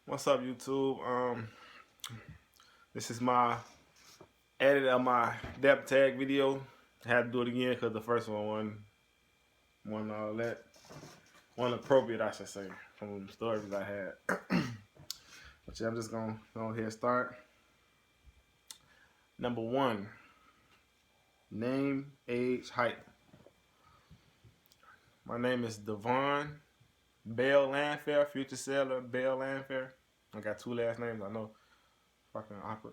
What's up, YouTube? This is my edit of my Dep Tag video. I had to do it again because the first one wasn't appropriate, I should say, from the stories I had. But yeah, I'm just gonna go ahead and start. Number 1, name, age, height. My name is Devon Bell Landfair, future sailor Bell Landfair. I got 2 last names. I know, fucking awkward.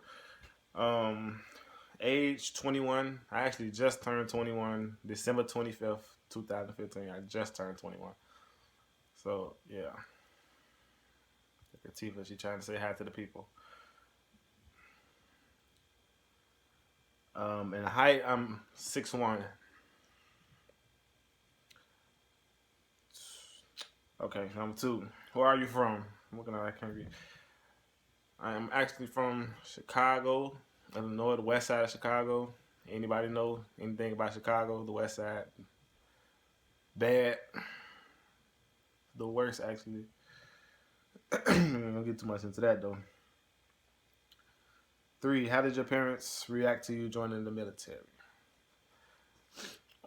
Age 21. I actually just turned 21 December 25th, 2015. I just turned 21. So, yeah. Tifa, she trying to say hi to the people. In height, I'm 6'1". Okay, number 2. Where are you from? I'm looking at that, I can't read. I am actually from Chicago, Illinois, the west side of Chicago. Anybody know anything about Chicago? The west side? Bad. The worst, actually. I'm not gonna get too much into that, though. 3, how did your parents react to you joining the military?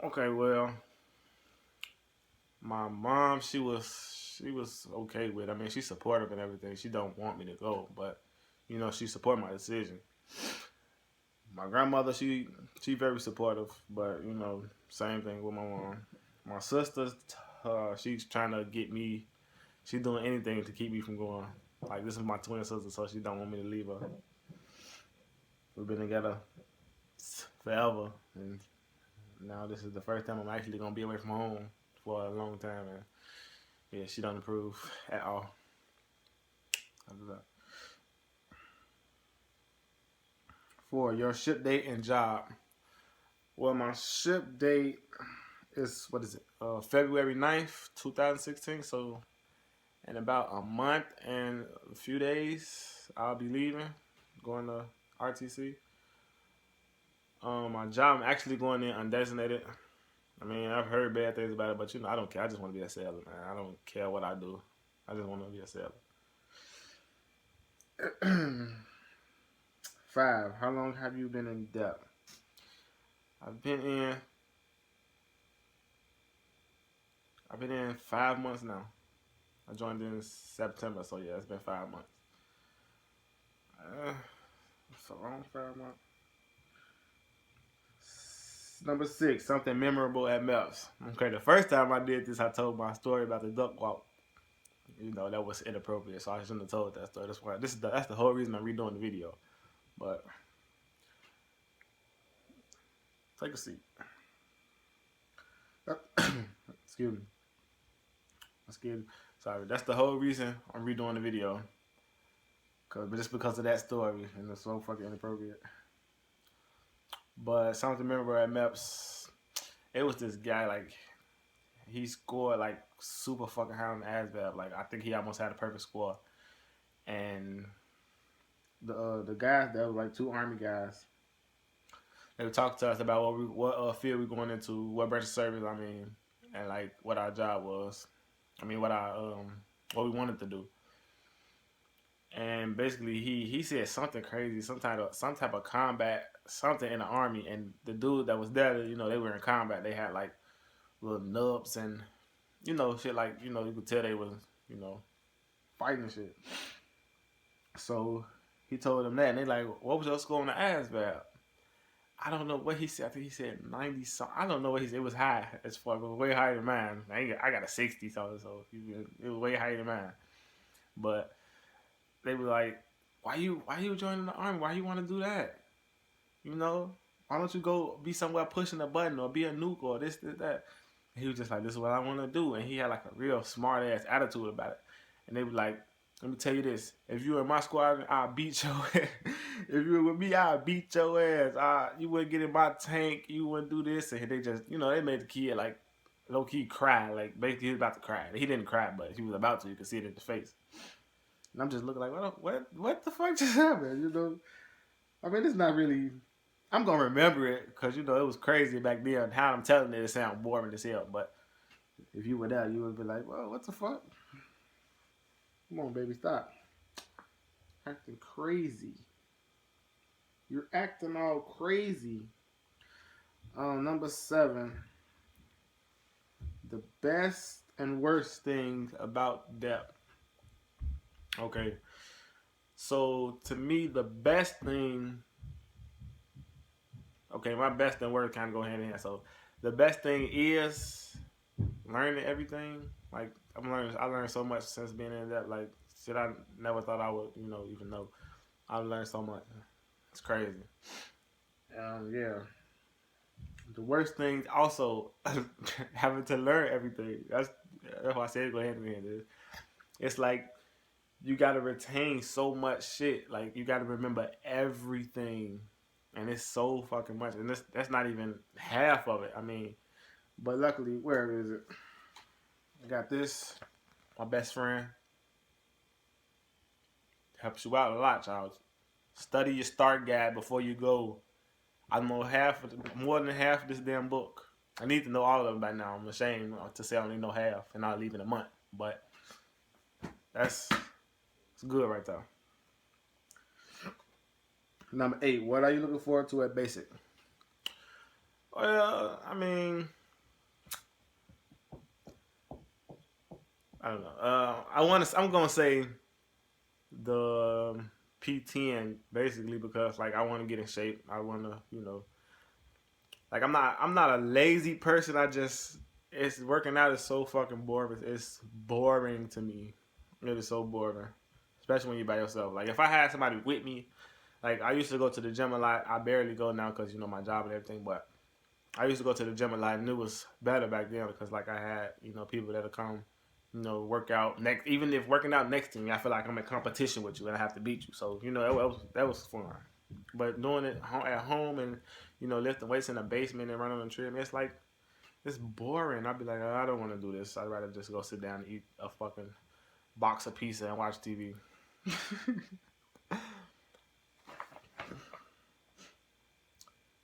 Okay, well, my mom, she was okay with it. I mean, she's supportive and everything. She don't want me to go, but, you know, she support my decision. My grandmother, she very supportive, but, you know, same thing with my mom. My sister, she's trying to get me, she's doing anything to keep me from going. Like, this is my twin sister, so she don't want me to leave her. We've been together forever, and now this is the first time I'm actually gonna be away from home for a long time, and yeah, she don't approve at all. I'll do that. 4, your ship date and job. Well, my ship date is, what is it? February 9th, 2016. So in about a month and a few days, I'll be leaving, going to RTC. My job, I'm actually going in undesignated. I mean, I've heard bad things about it, but you know, I don't care. I just want to be a sailor, man. I don't care what I do. I just want to be a sailor. 5, how long have you been in Dep? I've been in 5 months now. I joined in September, so yeah, it's been 5 months. So long, 5 months. Number 6, something memorable at MEPS. Okay, the first time I did this, I told my story about the duck walk. You know, that was inappropriate, so I shouldn't have told that story. That's why that's the whole reason I'm redoing the video. But take a seat. Excuse me. Sorry, that's the whole reason I'm redoing the video. But just because of that story, and it's so fucking inappropriate. But something memorable at MEPS, it was this guy, like, he scored, like, super fucking high on the ASVAB. Like, I think he almost had a perfect score. And the guys, there was, like, 2 Army guys. They would talk to us about what field we going into, what branch of service, I mean, and, like, what our job was. I mean, what we wanted to do. And basically, he said something crazy, some type of combat, something in the Army. And the dude that was there, you know, they were in combat. They had, like, little nubs and, you know, shit, like, you know, you could tell they was, you know, fighting and shit. So he told them that, and they like, what was your score on the ASVAB? I don't know what he said. I think he said 90 something. I don't know what he said. It was high as far, it was way higher than mine. I got a 60 something, so it was way higher than mine. But they were like, why you joining the Army? Why you want to do that? You know, why don't you go be somewhere pushing a button or be a nuke or this, that? And he was just like, this is what I want to do. And he had like a real smart ass attitude about it. And they were like, let me tell you this. If you were in my squadron, I'll beat your ass. If you were with me, I'll beat your ass. You wouldn't get in my tank. You wouldn't do this. And they just, you know, they made the kid like low-key cry. Like basically he was about to cry. He didn't cry, but he was about to. You could see it in his face. And I'm just looking like, what the fuck just happened? You know? I mean, it's not really... I'm going to remember it because, you know, it was crazy back then. How I'm telling it sound boring as hell. But if you were there, you would be like, well, what the fuck? Come on, baby, stop. Acting crazy. You're acting all crazy. Number 7. The best and worst things about Dep. Okay. So to me, the best thing. Okay, my best and worst kind of go hand in hand. So the best thing is learning everything. Like I learned so much since being in that. Like shit, I never thought I would, even know. I learned so much. It's crazy. Yeah. The worst thing also having to learn everything. That's why I said go hand in hand. It's like you gotta retain so much shit. Like you gotta remember everything, and it's so fucking much. And that's not even half of it. I mean, but luckily, where is it? I got this. My best friend helps you out a lot, child. Study your start guide before you go. I know more than half of this damn book. I need to know all of them by now. I'm ashamed to say I only know half, and I'll leave in a month. But that's it's good right there. Number 8. What are you looking forward to at basic? Well, I mean, I don't know. I'm gonna say the P10 basically because like I want to get in shape. I want to, like I'm not a lazy person. It's working out is so fucking boring. It's boring to me. It is so boring, especially when you're by yourself. Like if I had somebody with me, like I used to go to the gym a lot. I barely go now because my job and everything. But I used to go to the gym a lot, and it was better back then because like I had people that'll come, work out next. Even if working out next to me, I feel like I'm in competition with you and I have to beat you. So that was fun. But doing it at home and lifting weights in the basement and running on the treadmill, it's boring. I'd be like, oh, I don't want to do this. I'd rather just go sit down and eat a fucking box of pizza and watch TV.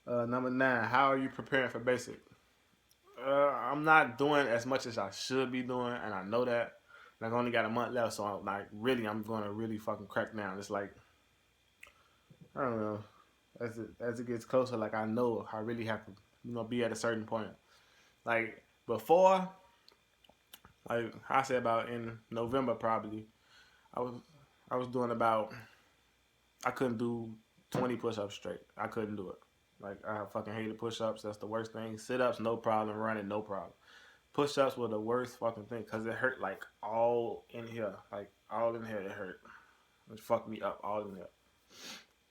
Number 9, how are you preparing for basic? I'm not doing as much as I should be doing, and I know that. Like, I only got a month left, so I'm going to really fucking crack down. It's like, I don't know. As it gets closer, like I know I really have to, be at a certain point. Like before, like I said about in November probably, I was I was doing about I couldn't do 20 push-ups straight. I couldn't do it. Like I fucking hated push-ups. That's the worst thing. Sit-ups, no problem. Running, no problem. Push-ups were the worst fucking thing because it hurt like all in here, like all in here. It hurt. It fucked me up all in here.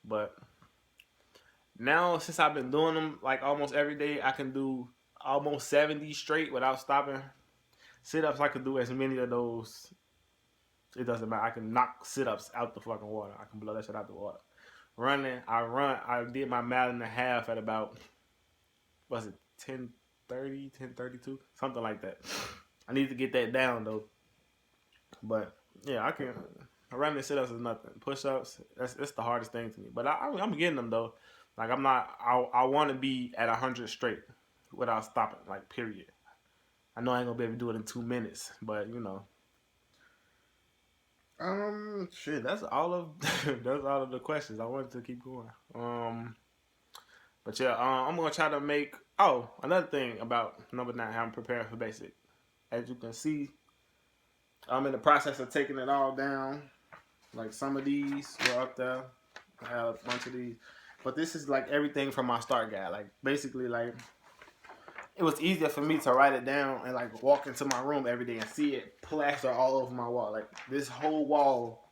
But now since I've been doing them like almost every day, I can do almost 70 straight without stopping. Sit-ups, I can do as many of those. It doesn't matter. I can knock sit-ups out the fucking water. I can blow that shit out the water. Running, I did my mile and a half at about, was it 10:30, 10:32, something like that. I need to get that down though. But yeah, I can. Running sit-ups is nothing. Push-ups, that's the hardest thing to me. But I'm getting them though. Like I'm not. I want to be at 100 straight without stopping. Like period. I know I ain't gonna be able to do it in 2 minutes, but shit. That's all of that's all of the questions. I wanted to keep going. But yeah, I'm gonna try to make. Oh, another thing about number 9, how I'm preparing for basic. As you can see, I'm in the process of taking it all down. Like some of these were up there. I have a bunch of these, but this is like everything from my start guide. Like basically, like it was easier for me to write it down and like walk into my room every day and see it plaster all over my wall. Like this whole wall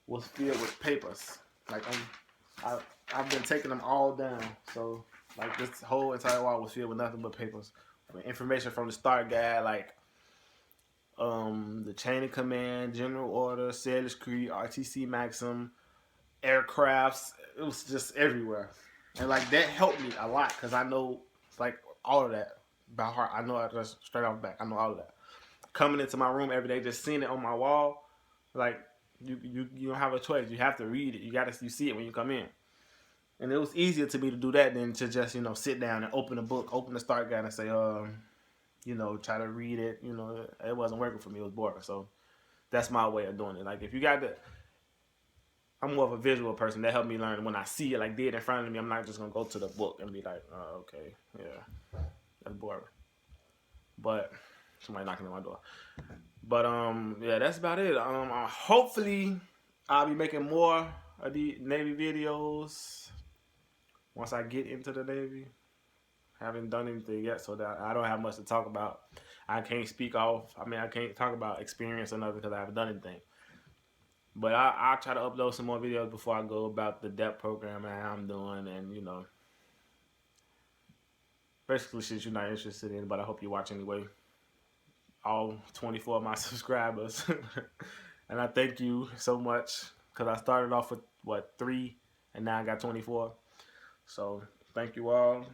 was filled with papers. Like I've been taking them all down. So like this whole entire wall was filled with nothing but papers. Information from the start guide, like the chain of command, general order, sailor's creed, RTC maxim, aircrafts. It was just everywhere, and like that helped me a lot because I know like all of that by heart. I know it just straight off the back. I know all of that. Coming into my room every day, just seeing it on my wall, like you don't have a choice. You have to read it. You see it when you come in. And it was easier to me to do that than to just sit down and open a book, open the start guide, and say try to read it. It wasn't working for me. It was boring. So that's my way of doing it. Like if you got I'm more of a visual person. That helped me learn when I see it like dead in front of me. I'm not just gonna go to the book and be like, oh, okay, yeah, that's boring. But somebody knocking on my door. But yeah, that's about it. Hopefully, I'll be making more of the Navy videos once I get into the Navy. Haven't done anything yet, so that I don't have much to talk about. I can't speak off. I mean, I can't talk about experience or nothing because I haven't done anything. But I'll try to upload some more videos before I go about the Dep program and how I'm doing, and basically shit you're not interested in. But I hope you watch anyway. All 24 of my subscribers, and I thank you so much because I started off with what 3, and now I got 24. So thank you all.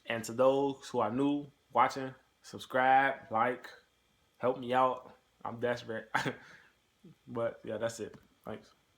And to those who are new watching, subscribe, like, help me out. I'm desperate. But yeah, that's it. Thanks.